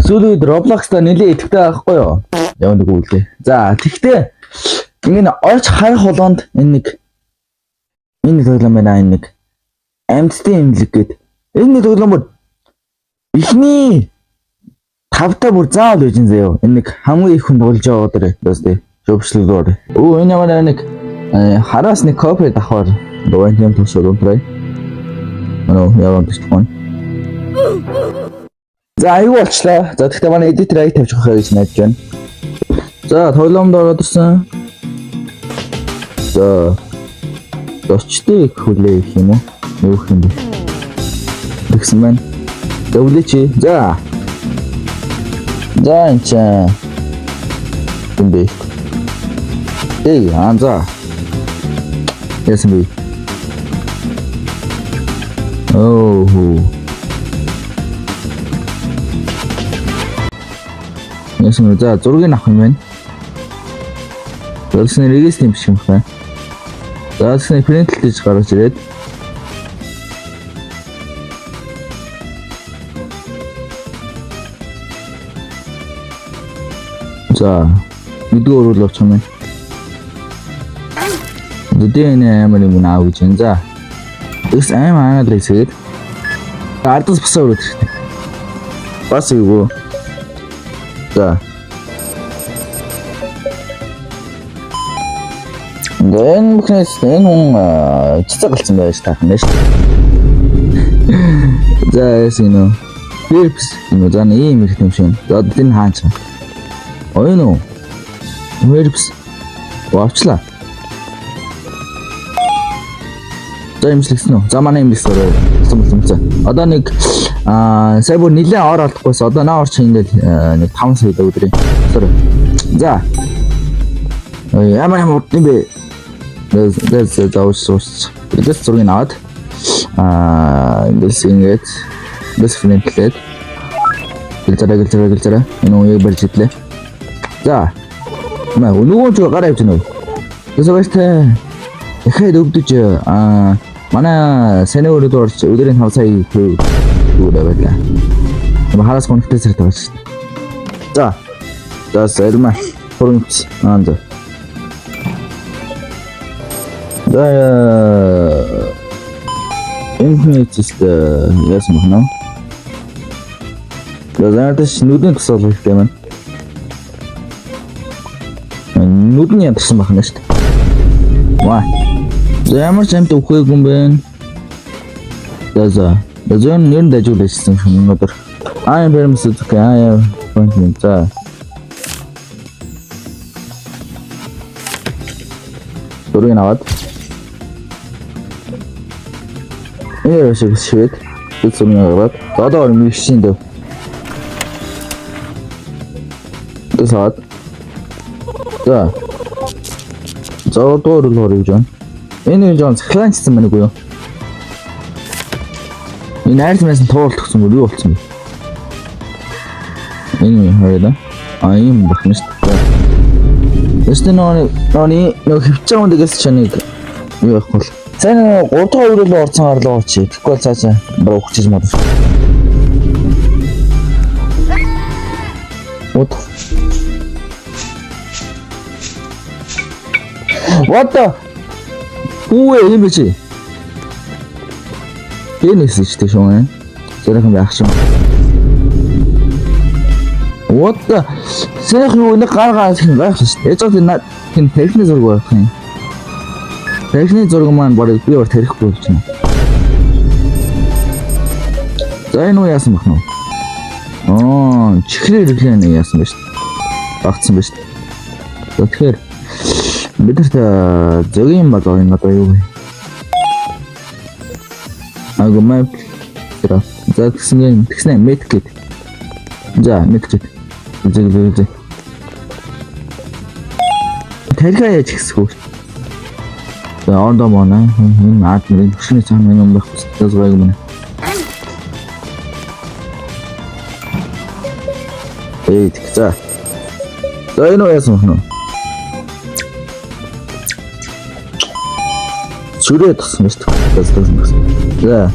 Сүүлийн Roblox-та нэлээд идэвхтэй байхгүй юу? Яа нэг үлээ. За тэгтээ ингэ орж харах болгонд энэ нэг тоглоом байна энэ нэг амьдтын имлэг гээд энэ нэг тоглоом бүр ихний тавтаа бүр заавал байж заяа. Энэ нэг хамгийн их хүн тоглож байгаа дөрөө дэстэй шөвчлөлөөр. Оо энэ ямар нэг хараас нэг копи давхаар дөрөв юм тусаад унтрай. Яагаад гэвэл за аюу болчлаа. За тэгтээ манай эдитер аяг тавьчих хаа гэж найдаж байна. За тоглоомд ороод ирсэн. За дочтой хүлээх юм уу? Юу юм бэ? Тэгсэн байна. Өвлөчи. За энэ ч юм бэ. За. Яасан бэ? Яасан за зургийг авах юм байна. Тэгсэн регистр юм шиг байна. За тэгсэн принт хийж гаргаж ирээд. За видео оруулж авчих юм байна. Дэдэн амар юм аа гэж байна. За this амар лээсгээд ардас босоо өрөөд ирсэн. Бас юу. За. Дэн бүхнээс энэ цэцгэлцэн байж таахна шүү. За ясino. Фирпс юм зан ийм их юм шиг. За энэ хаач. Ойн уу. Фирпс. Вавчлаа. За имслэгсэн үү? За манай имлэгс орой. Одоо нэг сая бүр нилээ ор алдахгүйс одоо наа орч ингээд нэг 5 сая өдрийн. За. Ямар юм бэ? There's those source. Just зургийг аваад this ингээд this френдлээд гэлзараа энэ үеийг барьж идлээ. За. Маа нөгөө ч гараа явж байна уу? Тэсвэртэй ихэд өвдөж манай санаа өрөөд орч өдрийн 5 сая төгрөг байлаа. Хараас конфликтэйсэр тавьчих. За. За сэрмэ. Форумч аанд. За инфинитист яасан бэ? Газардаш нүдэн тусал хэрэгтэй маань. Нүдэн ядсан байна шүү дээ. Ваа. Ямар ч амт өгөхгүй юм бэ? За. Зэн нэр дэжүүлсэн юм өнөдөр. I'm very much okay. За. Дөрөв наваад. Энэ шиг үсвэн наваад. Одоо мишин дэв. Тэсаад. За. Зоодор л орж байна. Энэ жон сахланчсан байна уу юу? Энэ айлмаас тууралт өгсөн юу болцсон бэ? Энэ хоёроо ийм бахна шүү дээ. Тэстэн нөө хөвчөө үндээс чаныг юу явах бол. Сайн 3 дахь өрөөлөө орцсон гарлаа чи. Тэгэхгүй цаашаа броохчих юм байна. What the? Үгүй юм чи. Энэс ч тийм шүү. Зэрэг байх шүү. What the? Зэрэг юу нэг гаргаа байх шүү. Ээж нь тийм техник зураг байх юм. Техник зураг маань барыг би өөр тэрэхгүй болж байна. За энэ юу яасан бах нь? Чихрээр ирлээ яасан бэ шүү. Багцсан ба шүү. Тэгэхээр бидэрт зөгийн баг энэ одоо юу вэ? Агумай тэр за тэгснэ медкет. За медкет. Үзээ. Тэрхээ яж гисгүй. За ондоо мона энэ аадмын хөшний цаана юм байх хэвээр зураг юм. За. За энэ юу яасан бэ? Сүрээ тассан шүү дээ. За.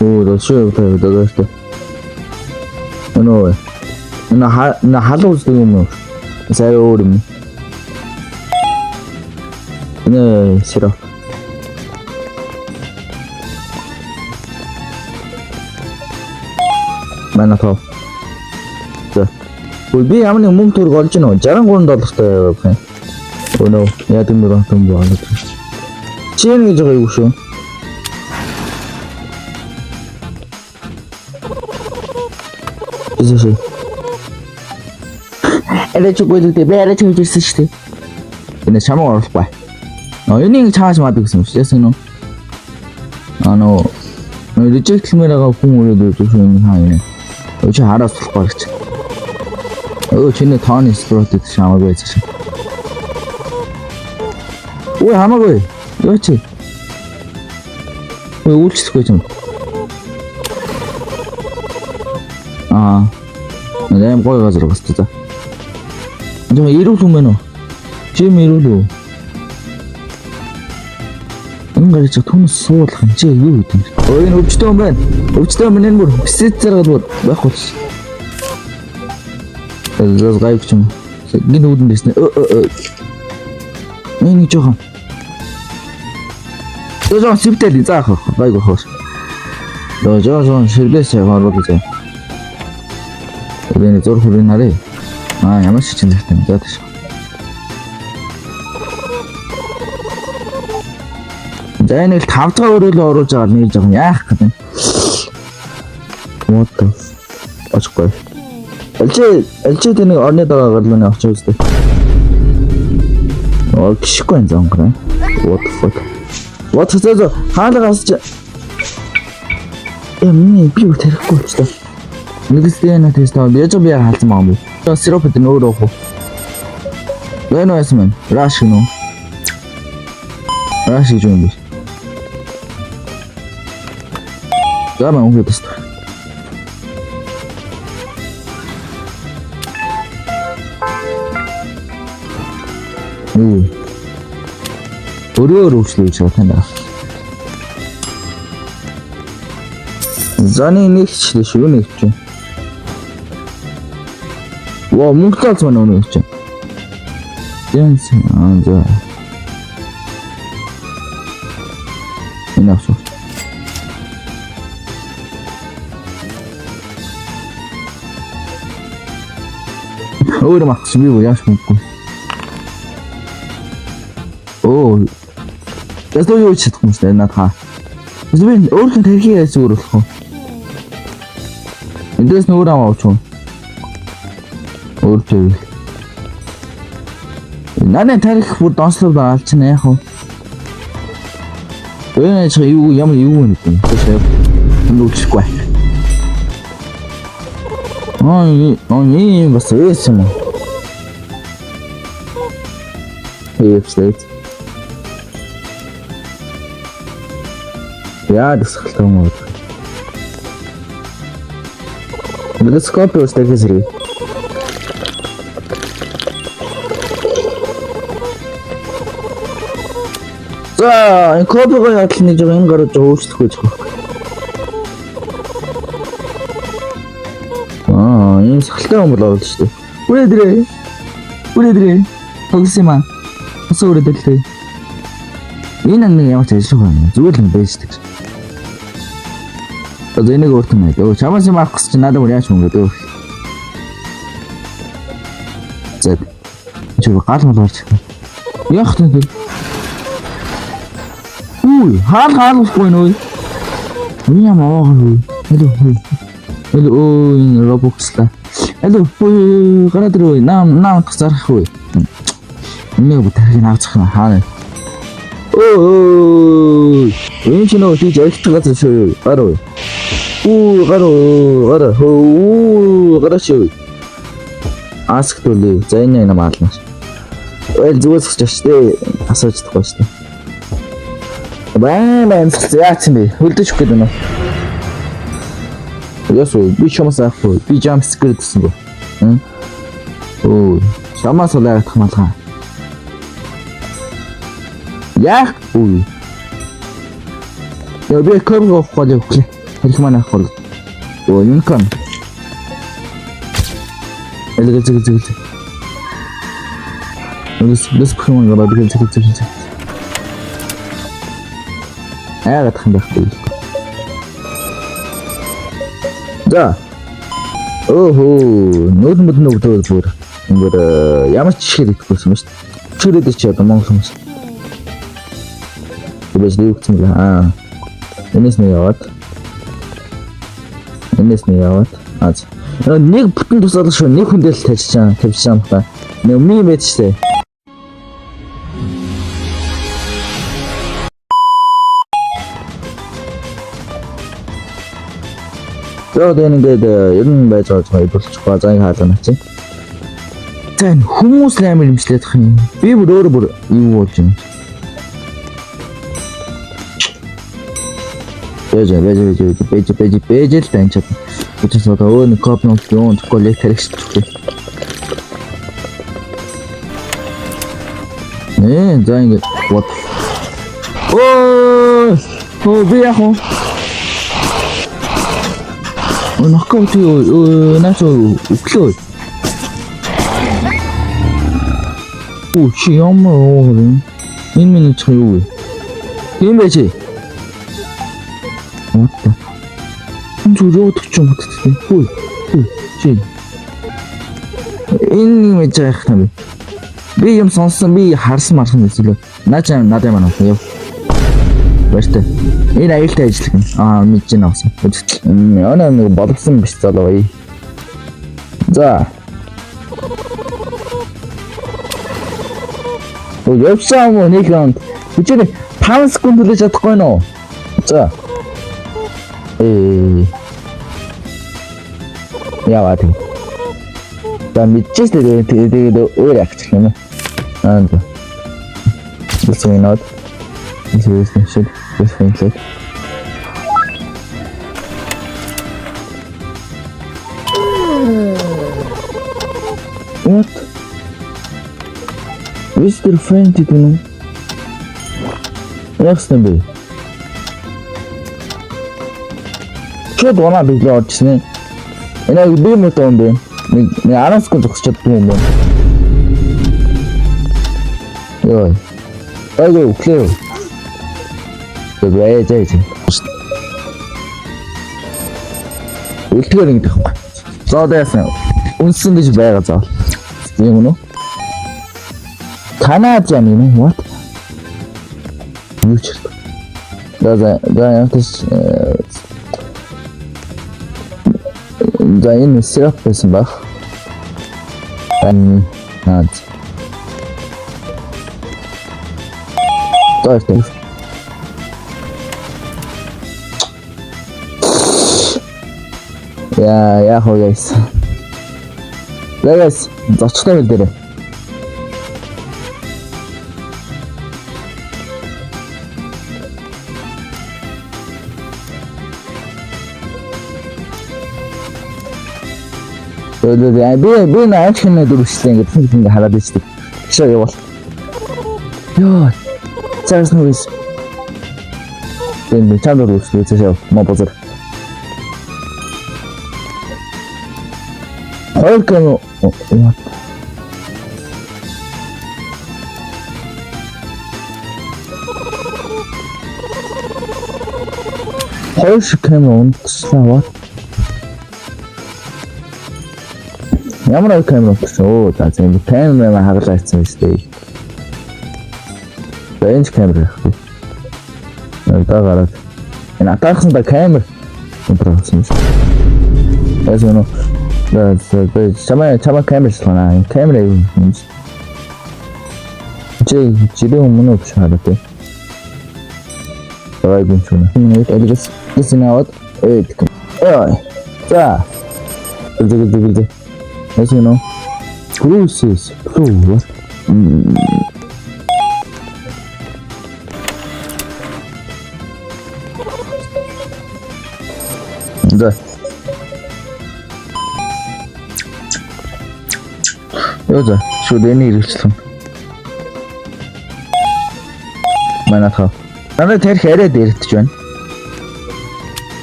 너 쉬어부터 너가서 나 하루 쓰면 사요름 네 싫어 mana тоо за би ямар нэг мөнгө төр олж гинөө $63 таа өнөө яа тийм нэг юм байна чи нэг жоо юу шүү 이제 엘레초 고이들 베레초 줄 쓰시대 근데 잘못 알았어 봐 연예인 차하지 마도 있으면 진짜서는 리젝트 카메라가 공으로도 조심히 하네 어제 알았을 거 같지 쟤네 다운이 스트로트 샤마고 했지 왜 하마고 해 그렇지 왜 울치 쓰고 있잖아 내가 거기 가서 들어갔어 진짜 좀 이루면 지금 이루도 뭔가 진짜 돈 쏘고 진짜 이거 있던데 어이는 өвчтөө энэ бүр бисэт зэрэг бүр байхгүй ч зас гайвч юм гин үүдэн дэснэ энэ жоохон 저저 집대 리자 아이고 허스 저저 실내에서 걸어보자 우리는 저를 후린 날에 야마 시킨 듯한 자듯이 자연을 답답으로 어려져 가는 좀 약하든 뭐또 어쩔 거야 LG 되는 언니다가 그러면 어쩔 때 식권 좀 그래 what the fuck what 저저 하나 가서 미 비고 데리고 왔다 Нэгсдээ тест яаж би хаалцсан байгаа юм бэ? Сироп гэдэг нөр уух. Лэно ясмэн. Раш гэнэ. Раш гэж юм бэ? Гамаа өнгө тест. Өрөөр өвчлөж байгаа тань. Заны нэгчлээ шүү нэг чинь. 와, 뭉클하지만 오늘 진짜. 댄스, 자. 이나서. 오히려 막 집에 뭐야 먹고. 오. 그래서 요리 치고 있어 나 다. 집에 어떻게 되게 해서 그렇고. 인터넷 노래랑 와줘. өөртөө 나는 тарих бүр донслол байгаа ч нэ яг. Өөний чи юу ямар юу нэг юм. Нүчгүй. басээсэн юм. Эвслэт. Яа дэсгэлтэй юм уу? Микроскоп өстэй зэрэг. 자, 커브가 약간 좀 행가로 좀 오시고 있고. 이 살짝 올라올 수도. 우리들이 거기서만 어서 우리들이 이 능력이 아마 제일 좋아하네. 누구든 베이스트. 나도 얘네가 어떤 애도 자만시 마크스 나도 우리 아쉬운 것도. 자, 저거 가슴 돌지. 야хтэн хаал усгүй нөө. Миний маа. Hello Roblox-та. Hello гараа дөрөө нам зарах уу. Энийг бүтэрхийг авчих хаана. Энэ ч нөө тийж ихтгэж шүү. Гараа. Гараа шүү. Асктуулээ. За энэ юм аалнаас. Зүгээс чаштай асууж тахгүй шүү. Байн яац юм бэ? Хөлдөж өгөх гэдэг нь. Ясуу би чамаас авахгүй. Би jump scare гэсэн гоо. Чамаас улаах хамаалгаа. Яах уу? Я би камераа авахгүй. Хэрэг маань ах бол. Unicorn. Элэг. This Pokemon гараад гэлцэг. Аагаад хам байхгүй. За. Оо, нөдмөд бүр. Ингээд ямар ч шигээр итгэсэн юм шүү дээ. Чирээд чи одоо Монгол хүмүүс. Тэгээс юу гэсэн бэ? Энэс нь яваад. Аз. Нэг бүтэн тусаал шүү. Нэг хүндэл тавьчихсан юм байна. Нэг ми мэд штэ. Тэгээд ингээд ер нь байж байгаа болчих ба зан хаална чинь. Тэн хүмүүс амар имжлэх юм. Би бүр өөр юу болж юм. Бэж л таньчаад. Үчис одоо өө коп нот юм коллект хэрэгсэлтэй. За ингээд what. Би яах вэ? Нокаут наачо өглөө. Чи ямар оо. Энэ минь чи юу вэ? Тийм байж. What? Зүрөөд ч юм утгатай. Хүй. Чи. Энэ мэж яах юм бэ? Би юм сонсон би харсан марсан эсвэл надад маань яв. Баяртай. Энэ аюултай ажиллах юм. Мэдэж байна авсан. Яна нэг болгосон биш залуу. За. Явсан уу нэг раунд. Бичээ 5 секунд үлээж чадахгүй нөө. За. Яваад. За мэдчихсэн тэгээд өөр яачих юм аа. This way not. This is the shit. This thing like. What? Mr. Friend itu no. Next nabi. Чод вона биглээ орчихсон. Энэ би мөт юм бэ. Нэг 10 секунд зогсож чадсан юм байна. Йой. Айгүй өглөө. Тэгвэл үлтгэр ингэ байхгүй. Зоодояасан. Үнсэн гэж байгаа заа. Тийм үү? Канаад юм уу? What? Юу ч. За энэ сироп байсан баг. Наад. Тойртой. Яа хоо guys. Guys, зочтой мэл дээр. Би наач хинэ дөрвчлээ ингэ хараад байждаг. Тэгшээ явал. Йоо. Цаас нүс. Энэ чандар үслээ цаашаа мобозер. Хойкон what? Хойш камерон what? Ямар камера гэсэн. За зөв камера хагалаа хийсэн үстэй. Бэнч камера. Гараад. Энэ атаарсан ба камера. Импровизм. Эсвэн. Чама камера слана. Камера юм. Жирээ өмнө авчихаа тий. Ой гүнчүнэ. Энэ элегс гисинават эдик. За. Зүг. As you know, cruises. What? Да. Ёда, шүдэний хэрэгчлэн. Манайхаа. Надад тарих арай дээрдэж байна.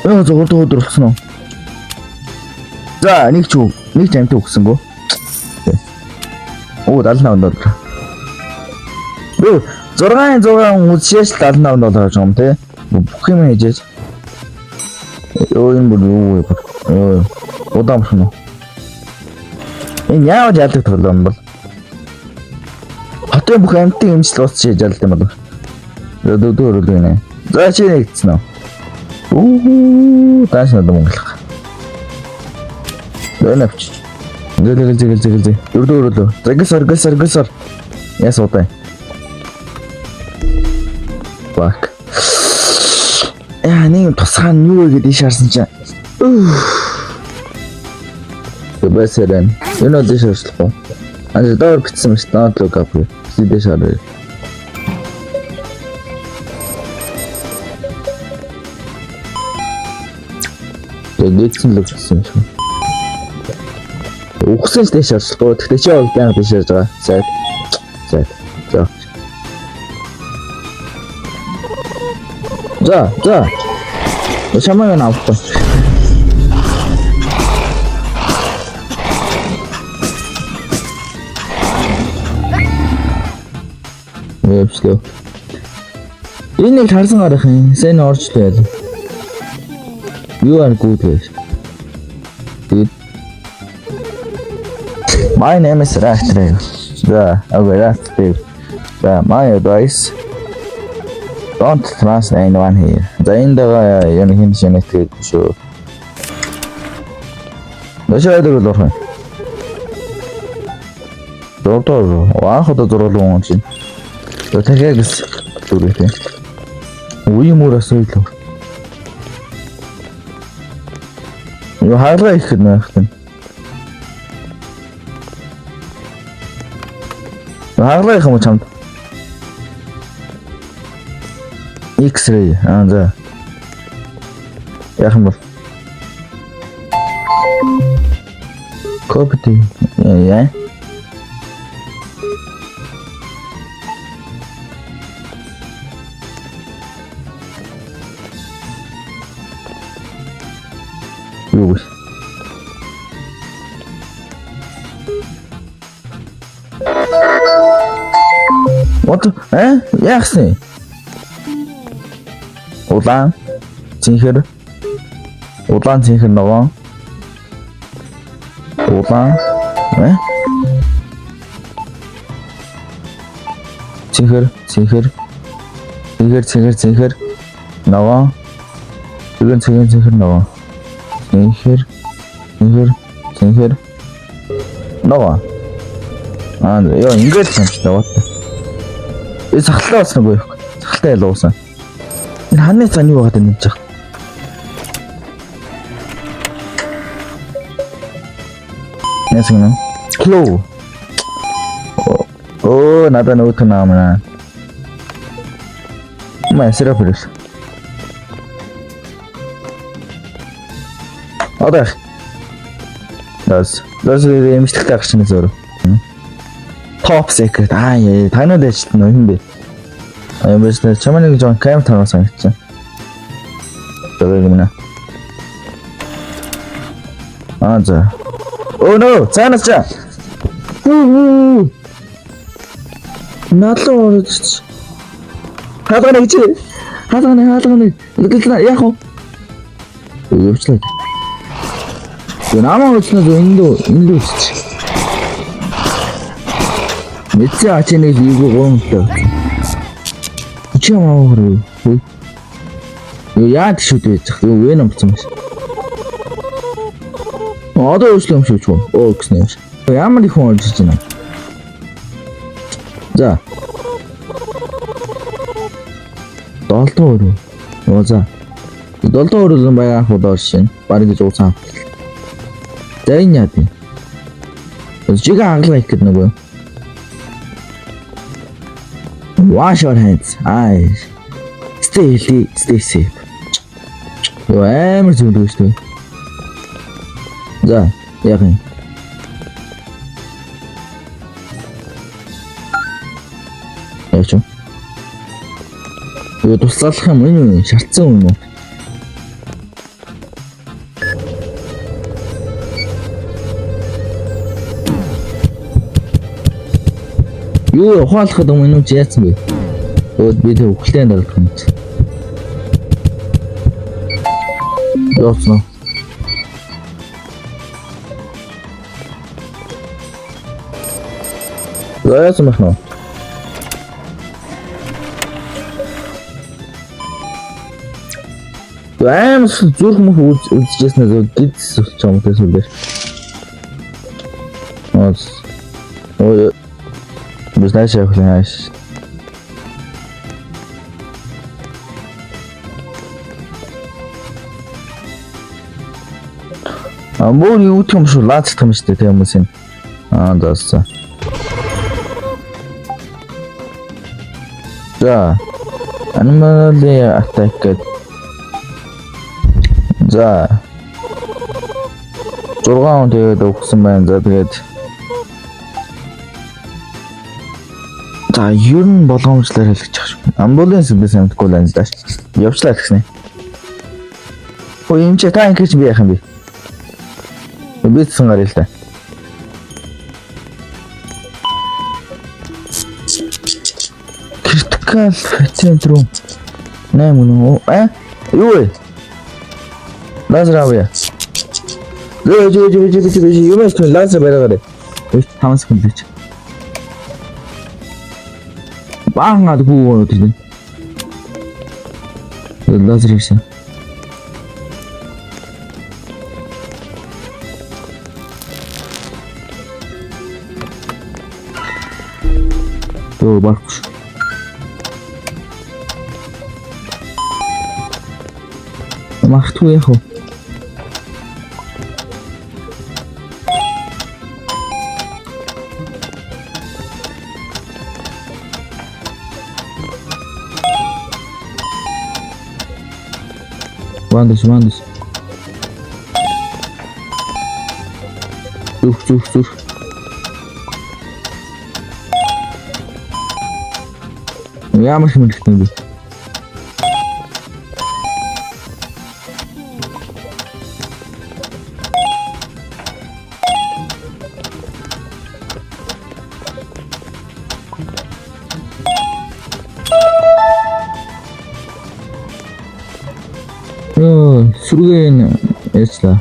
Өө зөвхөн өдөр болсон уу? За нэг ч амт өгсөнгөө. Оо $78. Өө 6 үсээс $78 гэж юм те. Бүх юм хийж. Өө энэ бүр юу вэ? Удаан болсон уу? Энэ яагаад яадаг тоглоом бол? Хотын бүх амтын имжил уус хийж ялд юм бол. Дөдөө нэ. За чи нэгдсэн үү? Оо тааш надад монголох. Лэнэвч. Гэлээ. Өрдөө. Загсар. Яс утай. Бак. Нэг тусгай нь юу вэ гэдээ шаарсан чинь. Тэбэсэрэн. Энэ дэш шаарсан. Аж доор битсэн мэт наадлог апгүй. Сидэ шаарэ. Тэгсэн л өгсөн юм. Ухсан л дэш шаарсан. Тэгтээ чи бол баян дэш шаарж байгаа. Сайд. За. Шамаа на авто. Вэвслөө. Энийг харсан гарах юм. Сэн орж байл. You are good guys. My name is Rachel. My advice. Don't trust anyone here. За энэ дэга яг хин шинэтэй шүү. Башаад л орхон. Доктор, аахад зурлуу юм чинь. Тэгээс зүрхтэй. Үе мөрөөс илүү. Юу хараа их нөхөн. Хараа их юм чамд. X-ray. За. Яхан бол. Копти. Яа. Юу. What? Яахсан? Улаан цэнхэр нөгөө улаан цэнхэр нөгөө цэнхэр нөгөө ёо ингэж санагдав. Энэ сахалтай болсонгүй юу? Сахалтай ялуусан. Энэ ханы цааны юу гадаг нэмж байгаа. Ясгэн. Клоу. Оо надад нөт наамна. Масэра пэрс. Одоо. Das эмчтэй агшны зөөр. Top secret. Танад ажилтна юм бэ? Бэстэй чамаа нэг жоо камер тараас санагдсан. Тэгээд юм нэ. За. Oh no, цаанаас чаа. Надлоо. Хаалганы. Илгэлнэ яах вэ? Өвчлээ. Намаа өчнө эндүү үсч. Мэдээ ачныг ийгүү гоомтой. Чи яаваа юу? Яад шүд байж. Юу вэ намцсан бэ? Одоо өчлөө юм шиг ч үү? Гэснэ. Ямар их хүн орж ийн. За. Долдоо өрөө. За. Долдоо өрөө баяа худаар шин. Бараг гэж уусан. За энэ яа вэ? Чигээ англаа их гэдэг нөгөө. Wash your hands. Stay healthy, stay safe. Юу амар зүйл шүү. За, яг юм. Яач вэ? Юу туслах юм уу? Шалтсан юм уу? Юу ухаалахад өмнө чи яатсан бэ? Өөд би тэг үхлээ дарах юм. Яатсан. Яатсан махна. Аимс зүрх мөх үзчихсэн зөв гидс чамтай сүлээ. Ой. Без начала хлянешь. Мөр юу гэх юм шүү лаацдах юм шүү дээ тийм хүмүүс юм. Даасан. За. Anomaly attack гэдэг. За. 6 он тэгээд өгсөн байна. За тэгээд за ер нь болгоомжлоор хэлчих шүү. Амбуланс бис амтгүй л анзлаа. Явчлаа гэснэ. Ой энэ ч та ингэж би яах юм бэ? Битсэн гараа л та. Critical центр. 8 үнэ. Юу вэ? Лазер авъя. Юм эсвэл лазер бариагараа. 5 секунд л чи. Баангаад гоо тийм. Лазер хийсэн. То баркш. Махтгүй яах вэ? Вандус. Зүг. Ямар хэмжээтэй бэ? Сүргэн яцлаа.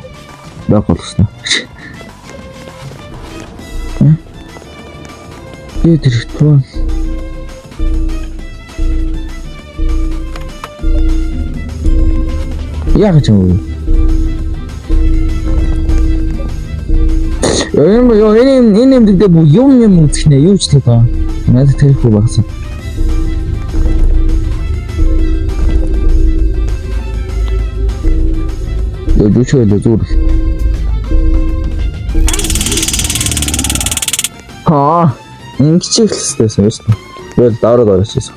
Багуулсан. Дээрх. Яг ч юм уу. Энэ дэгдээ бүх юм үзчихнэ. Юу ч л таа. Надад тэрхүү багсан. Дүүчээ л зүр. Ингэж ихлэжсэн юм шүү дээ. Тэгэл дараад орчихсон.